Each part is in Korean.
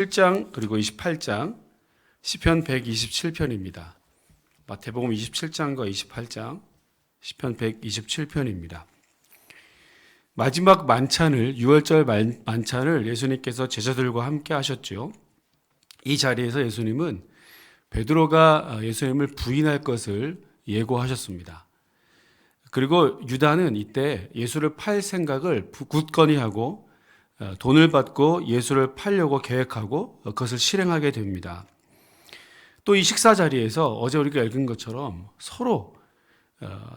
1장 그리고 28장 시편 127편입니다. 마태복음 27장과 28장 시편 127편입니다. 마지막 만찬을 유월절 만찬을 예수님께서 제자들과 함께 하셨죠. 이 자리에서 예수님은 베드로가 예수님을 부인할 것을 예고하셨습니다. 그리고 유다는 이때 예수를 팔 생각을 굳건히 하고 돈을 받고 예수를 팔려고 계획하고 그것을 실행하게 됩니다. 또 이 식사 자리에서 어제 우리가 읽은 것처럼 서로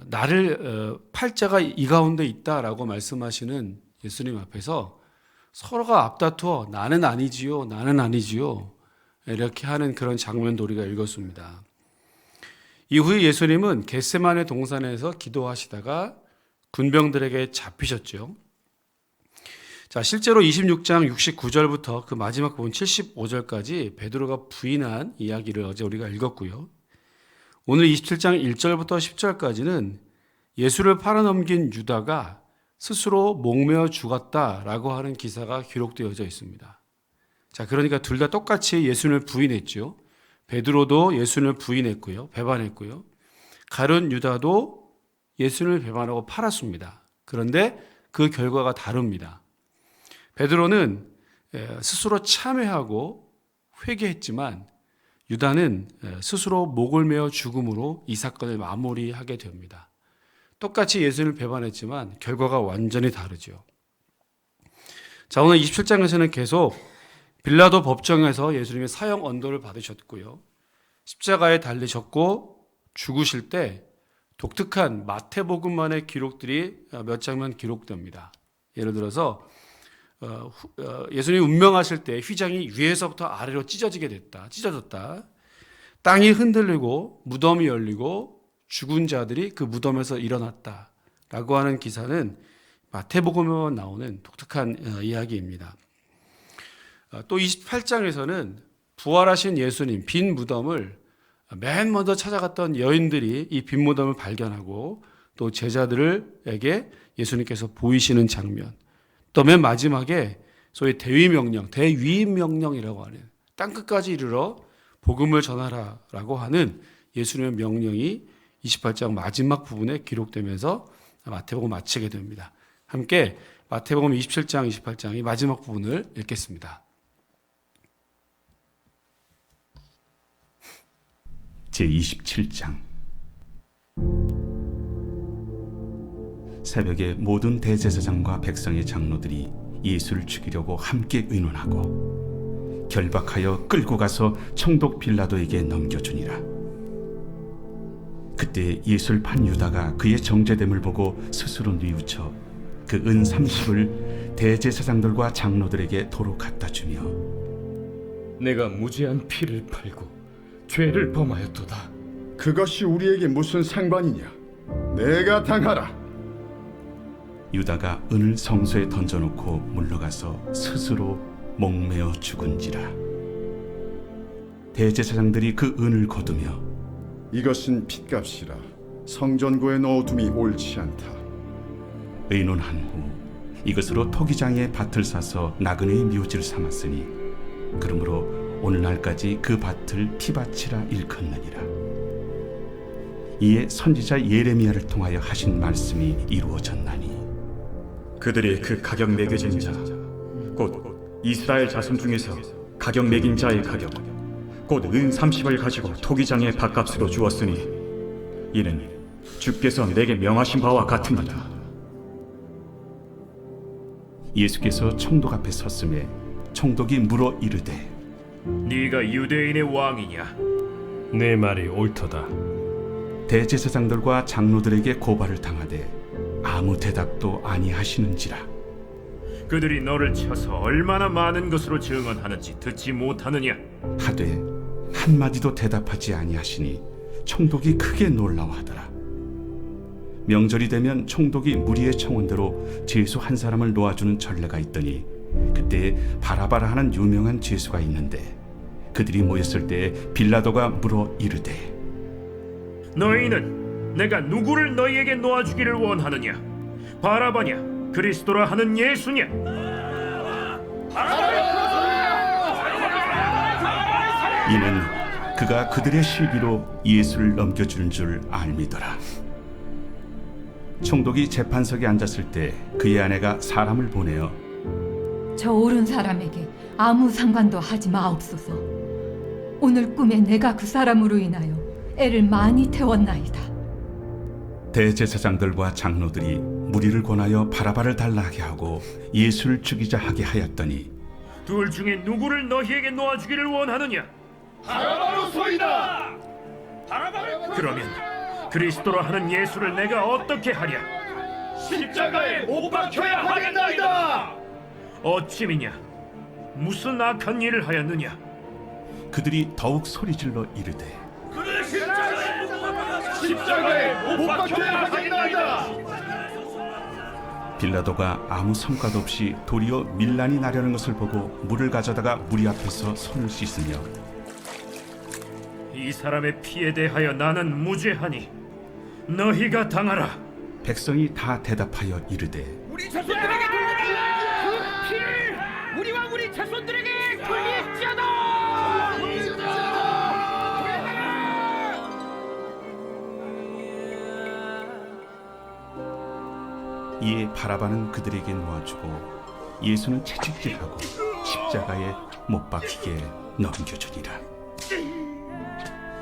나를 팔 자가 이 가운데 있다라고 말씀하시는 예수님 앞에서 서로가 앞다투어 나는 아니지요, 나는 아니지요 이렇게 하는 그런 장면도 우리가 읽었습니다. 이후에 예수님은 겟세마네 동산에서 기도하시다가 군병들에게 잡히셨죠. 자, 실제로 26장 69절부터 그 마지막 부분 75절까지 베드로가 부인한 이야기를 어제 우리가 읽었고요. 오늘 27장 1절부터 10절까지는 예수를 팔아넘긴 유다가 스스로 목매어 죽었다라고 하는 기사가 기록되어져 있습니다. 자, 그러니까 둘 다 똑같이 예수님을 부인했죠. 베드로도 예수님을 부인했고요. 배반했고요. 가룟 유다도 예수님을 배반하고 팔았습니다. 그런데 그 결과가 다릅니다. 베드로는 스스로 참회하고 회개했지만 유다는 스스로 목을 메어 죽음으로 이 사건을 마무리하게 됩니다. 똑같이 예수님을 배반했지만 결과가 완전히 다르죠. 자, 오늘 27장에서는 계속 빌라도 법정에서 예수님의 사형 언도를 받으셨고요. 십자가에 달리셨고 죽으실 때 독특한 마태복음만의 기록들이 몇 장면 기록됩니다. 예를 들어서 예수님이 운명하실 때 휘장이 위에서부터 아래로 찢어졌다. 땅이 흔들리고 무덤이 열리고 죽은 자들이 그 무덤에서 일어났다라고 하는 기사는 마태복음에만 나오는 독특한 이야기입니다. 또 28장에서는 부활하신 예수님 빈 무덤을 맨 먼저 찾아갔던 여인들이 이 빈 무덤을 발견하고 또 제자들에게 예수님께서 보이시는 장면, 또 맨 마지막에 소위 대위임 명령이라고 하는 땅끝까지 이르러 복음을 전하라라고 하는 예수님의 명령이 28장 마지막 부분에 기록되면서 마태복음 마치게 됩니다. 함께 마태복음 27장, 28장 이 마지막 부분을 읽겠습니다. 제27장. 새벽에 모든 대제사장과 백성의 장로들이 예수를 죽이려고 함께 의논하고 결박하여 끌고 가서 총독 빌라도에게 넘겨주니라. 그때 예수를 판 유다가 그의 정죄됨을 보고 스스로 뉘우쳐 그 은 30을 대제사장들과 장로들에게 도로 갖다 주며 내가 무죄한 피를 팔고 죄를 범하였도다. 그것이 우리에게 무슨 상관이냐? 내가 당하라. 유다가 은을 성소에 던져놓고 물러가서 스스로 목매어 죽은지라. 대제사장들이 그 은을 거두며 이것은 핏값이라. 성전고에 넣어둠이 옳지 않다. 의논한 후 이것으로 토기장에 밭을 사서 나그네의 묘지를 삼았으니 그러므로 오늘날까지 그 밭을 피밭이라 일컫느니라. 이에 선지자 예레미야를 통하여 하신 말씀이 이루어졌나니 그들이 그 가격 매겨진 자, 곧 이스라엘 자손 중에서 가격 매긴 자의 가격, 곧 은 30을 가지고 토기장의 밭값으로 주었으니 이는 주께서 내게 명하신 바와 같으니라. 예수께서 총독 앞에 섰음에 총독이 물어 이르되 네가 유대인의 왕이냐? 내 말이 옳도다. 대제사장들과 장로들에게 고발을 당하되 아무 대답도 아니하시는지라. 그들이 너를 쳐서 얼마나 많은 것으로 증언하는지 듣지 못하느냐? 하되 한마디도 대답하지 아니하시니 총독이 크게 놀라워하더라. 명절이 되면 총독이 무리의 청원대로 죄수 한 사람을 놓아주는 전례가 있더니 그때 바라바라 하는 유명한 죄수가 있는데 그들이 모였을 때 빌라도가 물어 이르되 너희는 내가 누구를 너희에게 놓아주기를 원하느냐? 바라바냐? 그리스도라 하는 예수냐? 이는 그가 그들의 시기로 예수를 넘겨주는 줄 알미더라. 총독이 재판석에 앉았을 때 그의 아내가 사람을 보내어 저 옳은 사람에게 아무 상관도 하지 마옵소서. 오늘 꿈에 내가 그 사람으로 인하여 애를 많이 태웠나이다. 대제사장들과 장로들이 무리를 권하여 바라바를 달라하게 하고 예수를 죽이자 하게 하였더니 둘 중에 누구를 너희에게 놓아주기를 원하느냐? 바라바로소이다. 그러면 그리스도라 하는 예수를 내가 어떻게 하랴? 십자가에 못 박혀야 하겠나이다. 어찌미냐? 무슨 악한 일을 하였느냐? 그들이 더욱 소리질러 이르되 십자가에 못 박혀야 하겠나이다. 빌라도가 아무 성과도 없이 도리어 밀란이 나려는 것을 보고 물을 가져다가 무리 앞에서 손을 씻으며 이 사람의 피에 대하여 나는 무죄하니 너희가 당하라. 백성이 다 대답하여 이르되 우리 자손들에게 돌려달라. 그 피를 우리와 우리 자손들에게 돌리시다. 이에 바라바는 그들에게 놓아주고 예수는 채찍질하고 십자가에 못 박히게 넘겨주니라.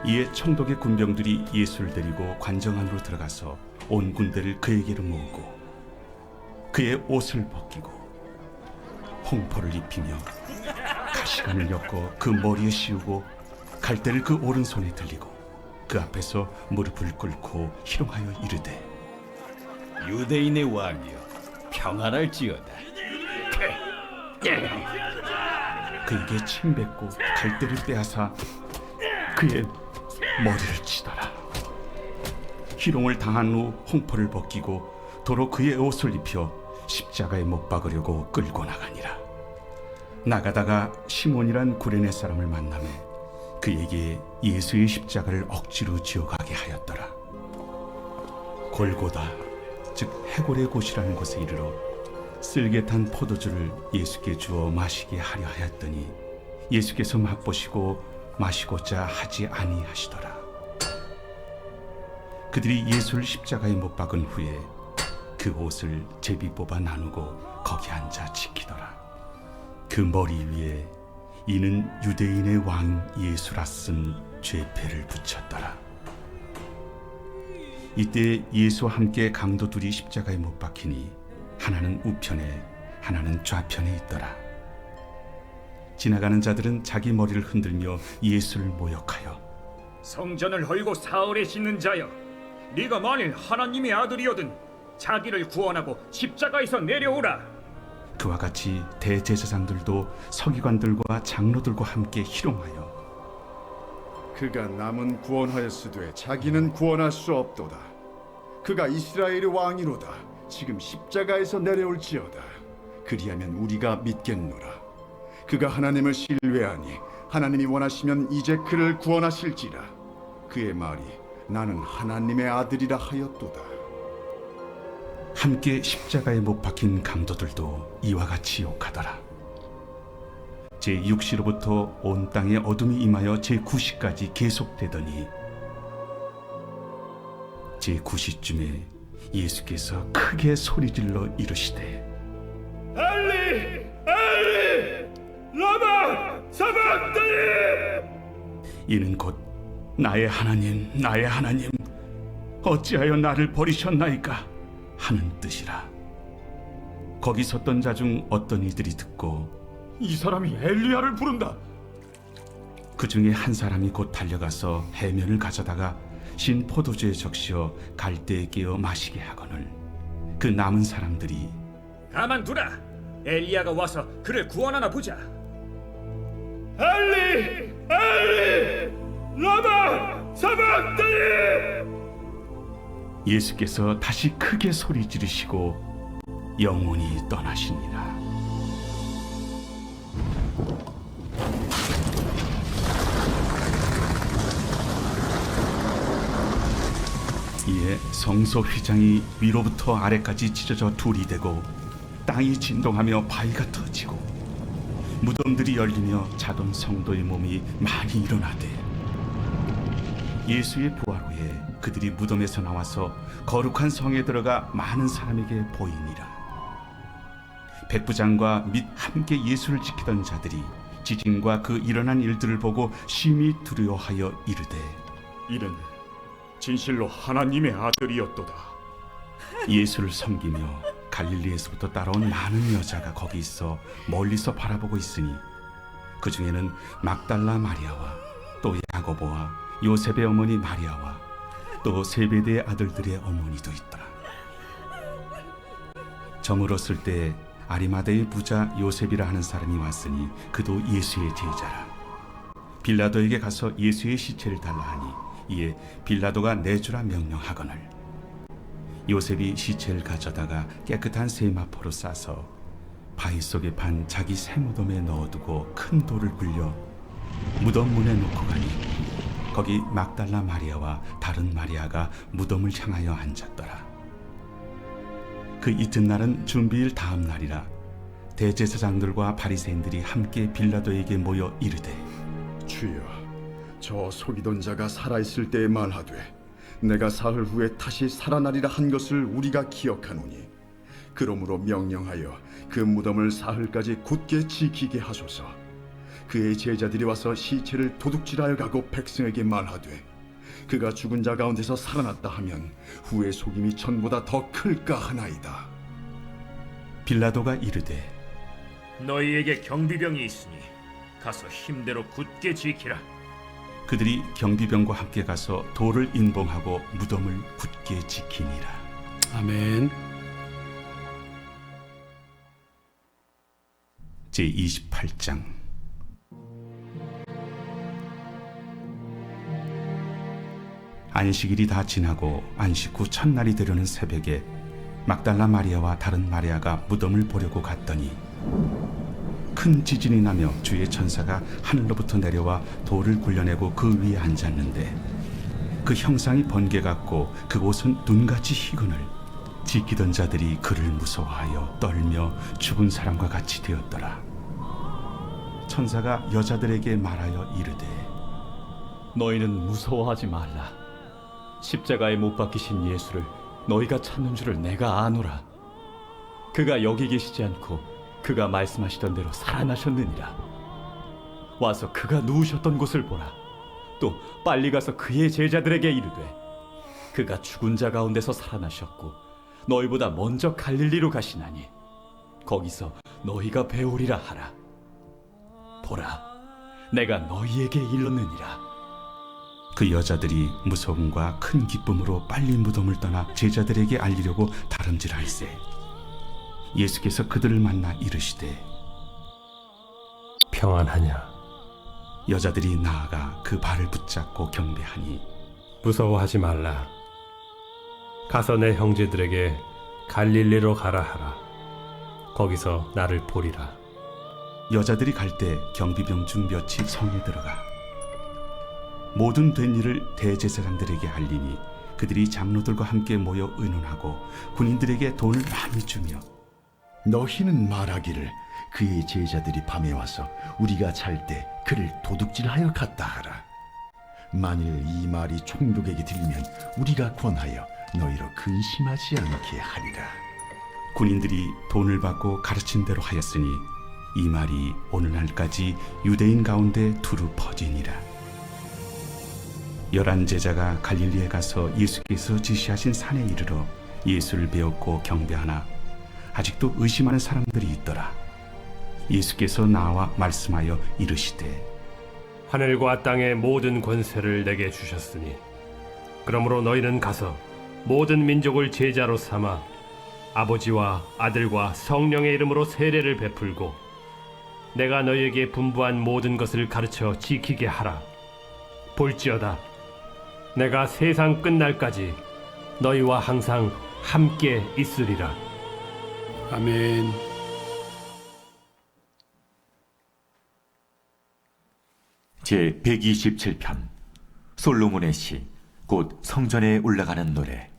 이에 총독의 군병들이 예수를 데리고 관정 안으로 들어가서 온 군대를 그에게로 모으고 그의 옷을 벗기고 홍포를 입히며 가시관을 엮고 그 머리에 씌우고 갈대를 그 오른손에 들리고 그 앞에서 무릎을 꿇고 희롱하여 이르되 유대인의 왕이여 평안할지어다. 그에게 침 뱉고 갈대를 빼앗아 그의 머리를 치더라. 희롱을 당한 후 홍포를 벗기고 도로 그의 옷을 입혀 십자가에 못 박으려고 끌고 나가니라. 나가다가 시몬이란 구레네 사람을 만나매 그에게 예수의 십자가를 억지로 지어가게 하였더라. 골고다 즉 해골의 곳이라는 곳에 이르러 쓸개 탄 포도주를 예수께 주어 마시게 하려 하였더니 예수께서 맛보시고 마시고자 하지 아니하시더라. 그들이 예수를 십자가에 못 박은 후에 그 옷을 제비 뽑아 나누고 거기 앉아 지키더라. 그 머리 위에 이는 유대인의 왕 예수라 쓴 죄패를 붙였더라. 이때 예수와 함께 강도 둘이 십자가에 못 박히니 하나는 우편에 하나는 좌편에 있더라. 지나가는 자들은 자기 머리를 흔들며 예수를 모욕하여 성전을 헐고 사흘에 씻는 자여, 네가 만일 하나님의 아들이거든 자기를 구원하고 십자가에서 내려오라. 그와 같이 대제사장들도 서기관들과 장로들과 함께 희롱하여 그가 남은 구원하였으되 자기는 구원할 수 없도다. 그가 이스라엘의 왕이로다. 지금 십자가에서 내려올지어다. 그리하면 우리가 믿겠노라. 그가 하나님을 신뢰하니 하나님이 원하시면 이제 그를 구원하실지라. 그의 말이 나는 하나님의 아들이라 하였도다. 함께 십자가에 못 박힌 강도들도 이와 같이 욕하더라. 제6시로부터 온 땅에 어둠이 임하여 제9시까지 계속되더니 제9시쯤에 예수께서 크게 소리질러 이르시되 엘리 엘리 라마 사박다니. 이는 곧 나의 하나님 나의 하나님 어찌하여 나를 버리셨나이까 하는 뜻이라. 거기 섰던 자 중 어떤 이들이 듣고 이 사람이 엘리야를 부른다. 그 중에 한 사람이 곧 달려가서 해면을 가져다가 신 포도주에 적시어 갈대에 끼어 마시게 하거늘 그 남은 사람들이 가만두라. 엘리야가 와서 그를 구원하나 보자. 엘리 엘리 라마 사박다니. 예수께서 다시 크게 소리 지르시고 영원히 떠나시니라. 이에 성소 휘장이 위로부터 아래까지 찢어져 둘이 되고 땅이 진동하며 바위가 터지고 무덤들이 열리며 자던 성도의 몸이 많이 일어나되 예수의 부활 후에 그들이 무덤에서 나와서 거룩한 성에 들어가 많은 사람에게 보이니라. 백부장과 및 함께 예수를 지키던 자들이 지진과 그 일어난 일들을 보고 심히 두려워하여 이르되 이는 진실로 하나님의 아들이었도다. 예수를 섬기며 갈릴리에서부터 따라온 많은 여자가 거기 있어 멀리서 바라보고 있으니 그 중에는 막달라 마리아와 또 야고보와 요셉의 어머니 마리아와 또 세베대의 아들들의 어머니도 있더라. 저물었을 때 아리마대의 부자 요셉이라 하는 사람이 왔으니 그도 예수의 제자라. 빌라도에게 가서 예수의 시체를 달라 하니 이에 빌라도가 내주라 명령하거늘 요셉이 시체를 가져다가 깨끗한 세마포로 싸서 바위 속에 판 자기 새 무덤에 넣어두고 큰 돌을 굴려 무덤 문에 놓고 가니 거기 막달라 마리아와 다른 마리아가 무덤을 향하여 앉았더라. 그 이튿날은 준비일 다음 날이라 대제사장들과 바리새인들이 함께 빌라도에게 모여 이르되 주여, 저 속이던 자가 살아있을 때에 말하되 내가 사흘 후에 다시 살아나리라 한 것을 우리가 기억하노니 그러므로 명령하여 그 무덤을 사흘까지 굳게 지키게 하소서. 그의 제자들이 와서 시체를 도둑질하여 가고 백성에게 말하되 그가 죽은 자 가운데서 살아났다 하면 후의 속임이 전보다 더 클까 하나이다. 빌라도가 이르되 너희에게 경비병이 있으니 가서 힘대로 굳게 지키라. 그들이 경비병과 함께 가서 돌을 인봉하고 무덤을 굳게 지키니라. 아멘. 제28장. 안식일이 다 지나고 안식 후 첫날이 되려는 새벽에 막달라 마리아와 다른 마리아가 무덤을 보려고 갔더니 큰 지진이 나며 주의 천사가 하늘로부터 내려와 돌을 굴려내고 그 위에 앉았는데 그 형상이 번개 같고 그곳은 눈같이 희거늘 지키던 자들이 그를 무서워하여 떨며 죽은 사람과 같이 되었더라. 천사가 여자들에게 말하여 이르되 너희는 무서워하지 말라. 십자가에 못 박히신 예수를 너희가 찾는 줄을 내가 아노라. 그가 여기 계시지 않고 그가 말씀하시던 대로 살아나셨느니라. 와서 그가 누우셨던 곳을 보라. 또 빨리 가서 그의 제자들에게 이르되 그가 죽은 자 가운데서 살아나셨고 너희보다 먼저 갈릴리로 가시나니 거기서 너희가 배우리라 하라. 보라, 내가 너희에게 일렀느니라. 그 여자들이 무서움과 큰 기쁨으로 빨리 무덤을 떠나 제자들에게 알리려고 다름질할세 예수께서 그들을 만나 이르시되 평안하냐? 여자들이 나아가 그 발을 붙잡고 경배하니 무서워하지 말라. 가서 내 형제들에게 갈릴리로 가라 하라. 거기서 나를 보리라. 여자들이 갈 때 경비병 중 몇이 성에 들어가 모든 된 일을 대제사장들에게 알리니 그들이 장로들과 함께 모여 의논하고 군인들에게 돈을 많이 주며 너희는 말하기를 그의 제자들이 밤에 와서 우리가 잘 때 그를 도둑질하여 갔다 하라. 만일 이 말이 총독에게 들리면 우리가 권하여 너희로 근심하지 않게 하리라. 군인들이 돈을 받고 가르친 대로 하였으니 이 말이 오늘날까지 유대인 가운데 두루 퍼지니라. 11 제자가 갈릴리에 가서 예수께서 지시하신 산에 이르러 예수를 배웠고 경배하나 아직도 의심하는 사람들이 있더라. 예수께서 나와 말씀하여 이르시되 하늘과 땅의 모든 권세를 내게 주셨으니 그러므로 너희는 가서 모든 민족을 제자로 삼아 아버지와 아들과 성령의 이름으로 세례를 베풀고 내가 너희에게 분부한 모든 것을 가르쳐 지키게 하라. 볼지어다 내가 세상 끝날까지 너희와 항상 함께 있으리라. 아멘. 제 127편 솔로몬의 시, 곧 성전에 올라가는 노래.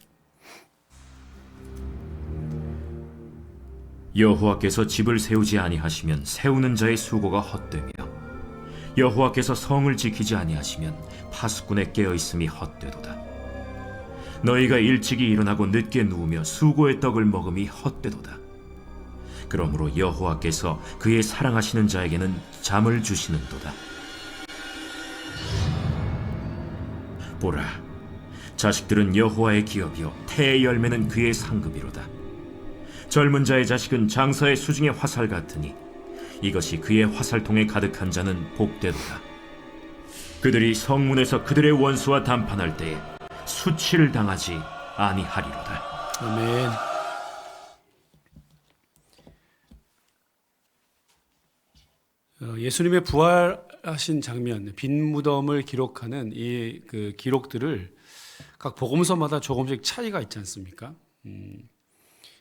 여호와께서 집을 세우지 아니하시면 세우는 자의 수고가 헛되며 여호와께서 성을 지키지 아니하시면 파수꾼의 깨어있음이 헛되도다. 너희가 일찍이 일어나고 늦게 누우며 수고의 떡을 먹음이 헛되도다. 그러므로 여호와께서 그의 사랑하시는 자에게는 잠을 주시는도다. 보라, 자식들은 여호와의 기업이요 태의 열매는 그의 상급이로다. 젊은 자의 자식은 장사의 수중의 화살 같으니 이것이 그의 화살통에 가득한 자는 복되도다. 그들이 성문에서 그들의 원수와 담판할 때에 수치를 당하지 아니하리로다. 아멘. 예수님의 부활하신 장면, 빈 무덤을 기록하는 이 기록들을 각 복음서마다 조금씩 차이가 있지 않습니까?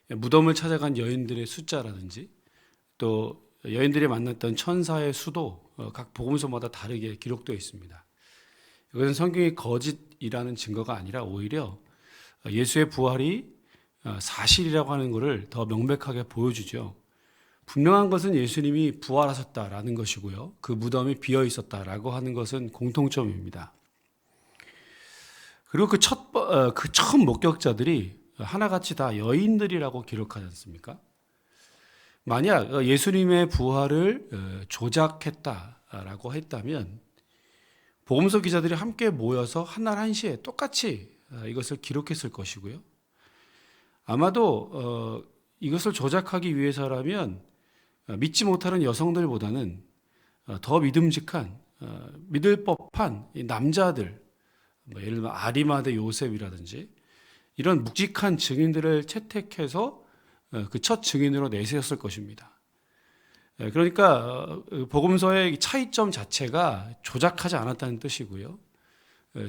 무덤을 찾아간 여인들의 숫자라든지 또 여인들이 만났던 천사의 수도 각 복음서마다 다르게 기록되어 있습니다. 이것은 성경이 거짓이라는 증거가 아니라 오히려 예수의 부활이 사실이라고 하는 것을 더 명백하게 보여주죠. 분명한 것은 예수님이 부활하셨다라는 것이고요. 그 무덤이 비어 있었다라고 하는 것은 공통점입니다. 그리고 그 처음 목격자들이 하나같이 다 여인들이라고 기록하지 않습니까? 만약 예수님의 부활을 조작했다라고 했다면 복음서 기자들이 함께 모여서 한날 한시에 똑같이 이것을 기록했을 것이고요. 아마도 이것을 조작하기 위해서라면 믿지 못하는 여성들보다는 더 믿음직한, 믿을 법한 남자들, 예를 들면 아리마대 요셉이라든지 이런 묵직한 증인들을 채택해서 그 첫 증인으로 내세웠을 것입니다. 그러니까 복음서의 차이점 자체가 조작하지 않았다는 뜻이고요.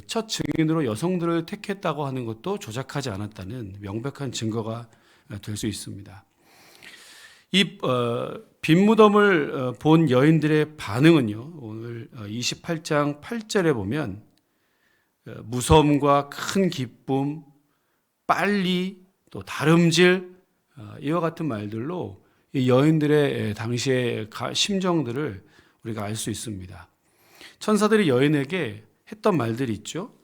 첫 증인으로 여성들을 택했다고 하는 것도 조작하지 않았다는 명백한 증거가 될 수 있습니다. 이 빈 무덤을 본 여인들의 반응은요, 오늘 28장 8절에 보면 무서움과 큰 기쁨, 빨리, 또 다름질, 이와 같은 말들로 이 여인들의 당시의 심정들을 우리가 알 수 있습니다. 천사들이 여인에게 했던 말들이 있죠.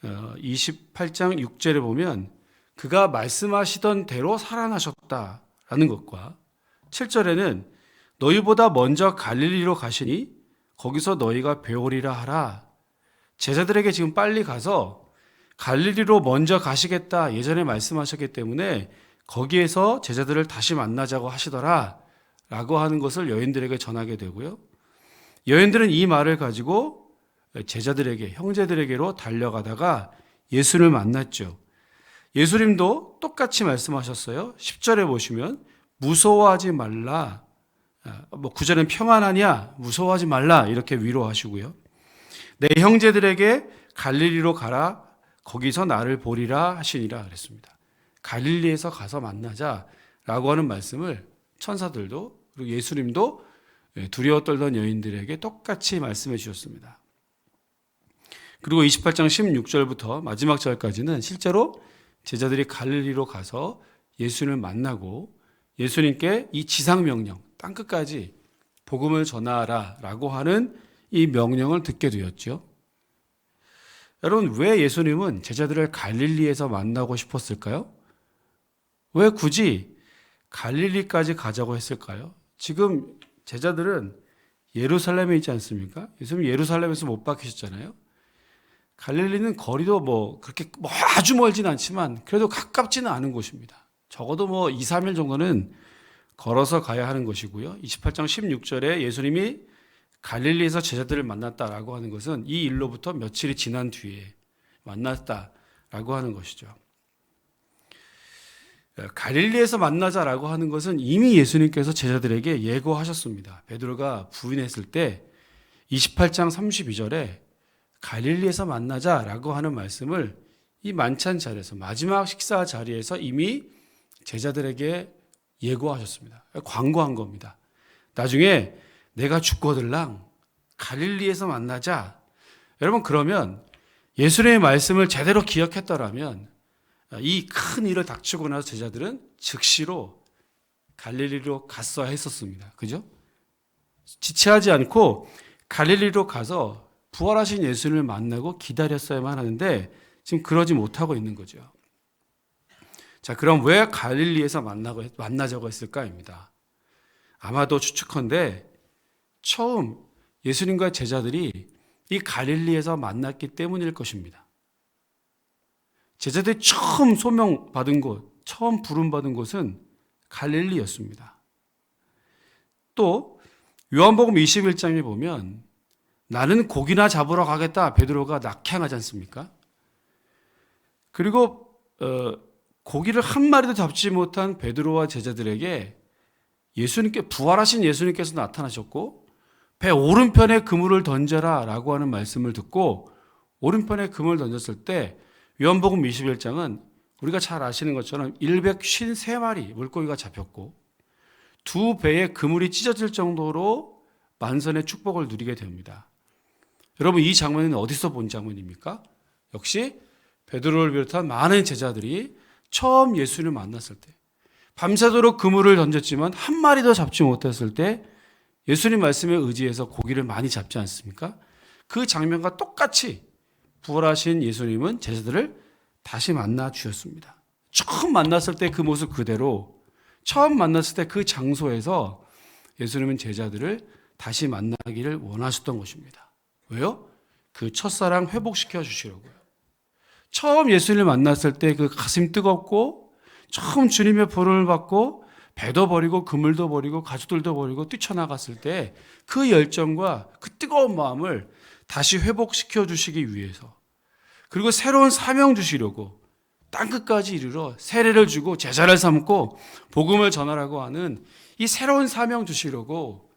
28장 6절에 보면 그가 말씀하시던 대로 살아나셨다라는 것과 7절에는 너희보다 먼저 갈릴리로 가시니 거기서 너희가 배우리라 하라. 제자들에게 지금 빨리 가서 갈릴리로 먼저 가시겠다 예전에 말씀하셨기 때문에 거기에서 제자들을 다시 만나자고 하시더라 라고 하는 것을 여인들에게 전하게 되고요. 여인들은 이 말을 가지고 제자들에게, 형제들에게로 달려가다가 예수를 만났죠. 예수님도 똑같이 말씀하셨어요. 10절에 보시면 무서워하지 말라. 9절은 평안하냐? 무서워하지 말라. 이렇게 위로하시고요. 내 형제들에게 갈릴리로 가라. 거기서 나를 보리라 하시니라 그랬습니다. 갈릴리에서 가서 만나자라고 하는 말씀을 천사들도 그리고 예수님도 두려워 떨던 여인들에게 똑같이 말씀해 주셨습니다. 그리고 28장 16절부터 마지막 절까지는 실제로 제자들이 갈릴리로 가서 예수님을 만나고 예수님께 이 지상명령, 땅끝까지 복음을 전하라라고 하는 이 명령을 듣게 되었죠. 여러분, 왜 예수님은 제자들을 갈릴리에서 만나고 싶었을까요? 왜 굳이 갈릴리까지 가자고 했을까요? 지금 제자들은 예루살렘에 있지 않습니까? 예수님 예루살렘에서 못 박히셨잖아요. 갈릴리는 거리도 그렇게 아주 멀진 않지만 그래도 가깝지는 않은 곳입니다. 적어도 2, 3일 정도는 걸어서 가야 하는 것이고요. 28장 16절에 예수님이 갈릴리에서 제자들을 만났다라고 하는 것은 이 일로부터 며칠이 지난 뒤에 만났다라고 하는 것이죠. 갈릴리에서 만나자라고 하는 것은 이미 예수님께서 제자들에게 예고하셨습니다. 베드로가 부인했을 때 28장 32절에 갈릴리에서 만나자라고 하는 말씀을 이 만찬 자리에서 마지막 식사 자리에서 이미 제자들에게 예고하셨습니다. 광고한 겁니다. 나중에 내가 죽거들랑 갈릴리에서 만나자. 여러분, 그러면 예수님의 말씀을 제대로 기억했더라면 이 큰 일을 닥치고 나서 제자들은 즉시로 갈릴리로 갔어야 했었습니다. 그죠? 지체하지 않고 갈릴리로 가서 부활하신 예수님을 만나고 기다렸어야만 하는데 지금 그러지 못하고 있는 거죠. 자, 그럼 왜 갈릴리에서 만나자고 했을까입니다. 아마도 추측컨대 처음 예수님과 제자들이 이 갈릴리에서 만났기 때문일 것입니다. 제자들이 처음 소명받은 곳, 처음 부름받은 곳은 갈릴리였습니다. 또 요한복음 21장에 보면 나는 고기나 잡으러 가겠다 베드로가 낙향하지 않습니까? 그리고 고기를 한 마리도 잡지 못한 베드로와 제자들에게 부활하신 예수님께서 나타나셨고 배 오른편에 그물을 던져라 라고 하는 말씀을 듣고 오른편에 그물을 던졌을 때 요한복음 21장은 우리가 잘 아시는 것처럼 153마리 물고기가 잡혔고 두 배의 그물이 찢어질 정도로 만선의 축복을 누리게 됩니다. 여러분, 이 장면은 어디서 본 장면입니까? 역시 베드로를 비롯한 많은 제자들이 처음 예수님을 만났을 때 밤새도록 그물을 던졌지만 한 마리도 잡지 못했을 때 예수님 말씀에 의지해서 고기를 많이 잡지 않습니까? 그 장면과 똑같이 부활하신 예수님은 제자들을 다시 만나 주셨습니다. 처음 만났을 때 그 모습 그대로 처음 만났을 때 그 장소에서 예수님은 제자들을 다시 만나기를 원하셨던 것입니다. 왜요? 그 첫사랑 회복시켜 주시려고요. 처음 예수님을 만났을 때 그 가슴 뜨겁고 처음 주님의 보름을 받고 배도 버리고 그물도 버리고 가족들도 버리고 뛰쳐나갔을 때 그 열정과 그 뜨거운 마음을 다시 회복시켜 주시기 위해서 그리고 새로운 사명 주시려고 땅끝까지 이르러 세례를 주고 제자를 삼고 복음을 전하라고 하는 이 새로운 사명 주시려고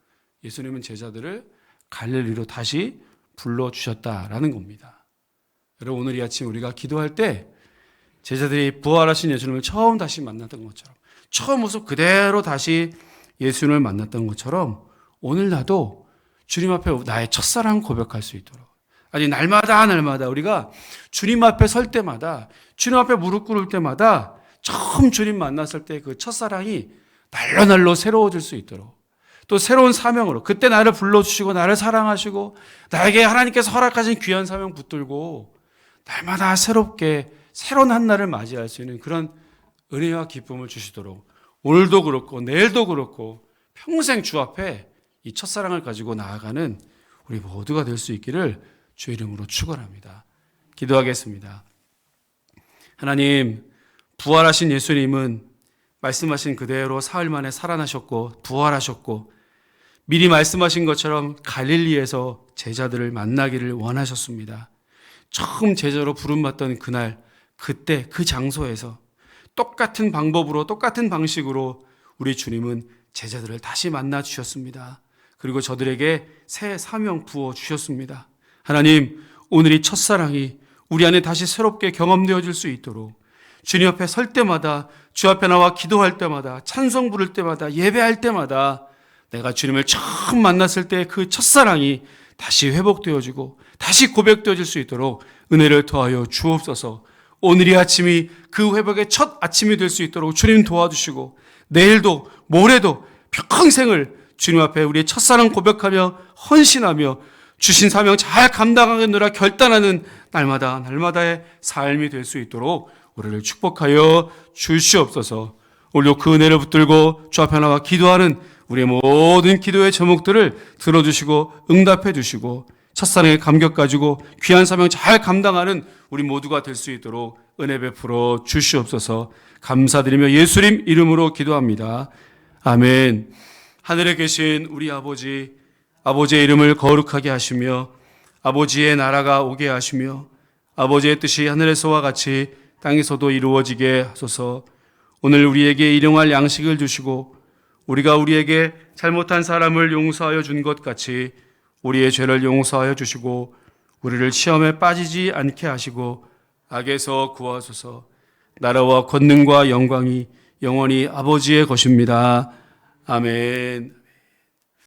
예수님은 제자들을 갈릴리로 다시 불러주셨다라는 겁니다. 여러분, 오늘 이 아침 우리가 기도할 때 제자들이 부활하신 예수님을 처음 다시 만났던 것처럼 처음 모습 그대로 다시 예수님을 만났던 것처럼 오늘 나도 주님 앞에 나의 첫사랑 고백할 수 있도록 아니 날마다 우리가 주님 앞에 설 때마다 주님 앞에 무릎 꿇을 때마다 처음 주님 만났을 때 그 첫사랑이 날로 새로워질 수 있도록 또 새로운 사명으로 그때 나를 불러주시고 나를 사랑하시고 나에게 하나님께서 허락하신 귀한 사명 붙들고 날마다 새롭게 새로운 한 날을 맞이할 수 있는 그런 은혜와 기쁨을 주시도록 오늘도 그렇고 내일도 그렇고 평생 주 앞에 이 첫사랑을 가지고 나아가는 우리 모두가 될 수 있기를 주 이름으로 축원합니다. 기도하겠습니다. 하나님, 부활하신 예수님은 말씀하신 그대로 사흘 만에 살아나셨고 부활하셨고 미리 말씀하신 것처럼 갈릴리에서 제자들을 만나기를 원하셨습니다. 처음 제자로 부름받던 그날 그때 그 장소에서 똑같은 방법으로 똑같은 방식으로 우리 주님은 제자들을 다시 만나 주셨습니다. 그리고 저들에게 새 사명 부어 주셨습니다. 하나님, 오늘 이 첫사랑이 우리 안에 다시 새롭게 경험되어질 수 있도록 주님 앞에 설 때마다 주 앞에 나와 기도할 때마다 찬송 부를 때마다 예배할 때마다 내가 주님을 처음 만났을 때 그 첫사랑이 다시 회복되어지고 다시 고백되어질 수 있도록 은혜를 더하여 주옵소서. 오늘 이 아침이 그 회복의 첫 아침이 될 수 있도록 주님 도와주시고 내일도 모레도 평생을 주님 앞에 우리의 첫사랑 고백하며 헌신하며 주신 사명 잘 감당하겠노라 결단하는 날마다의 삶이 될 수 있도록 우리를 축복하여 주시옵소서. 오늘도 그 은혜를 붙들고 주 앞에 나와 기도하는 우리의 모든 기도의 제목들을 들어주시고 응답해 주시고 첫사랑의 감격 가지고 귀한 사명 잘 감당하는 우리 모두가 될 수 있도록 은혜 베풀어 주시옵소서. 감사드리며 예수님 이름으로 기도합니다. 아멘. 하늘에 계신 우리 아버지, 아버지의 이름을 거룩하게 하시며 아버지의 나라가 오게 하시며 아버지의 뜻이 하늘에서와 같이 땅에서도 이루어지게 하소서. 오늘 우리에게 일용할 양식을 주시고 우리가 우리에게 잘못한 사람을 용서하여 준 것 같이 우리의 죄를 용서하여 주시고 우리를 시험에 빠지지 않게 하시고 악에서 구하소서. 나라와 권능과 영광이 영원히 아버지의 것입니다. 아멘.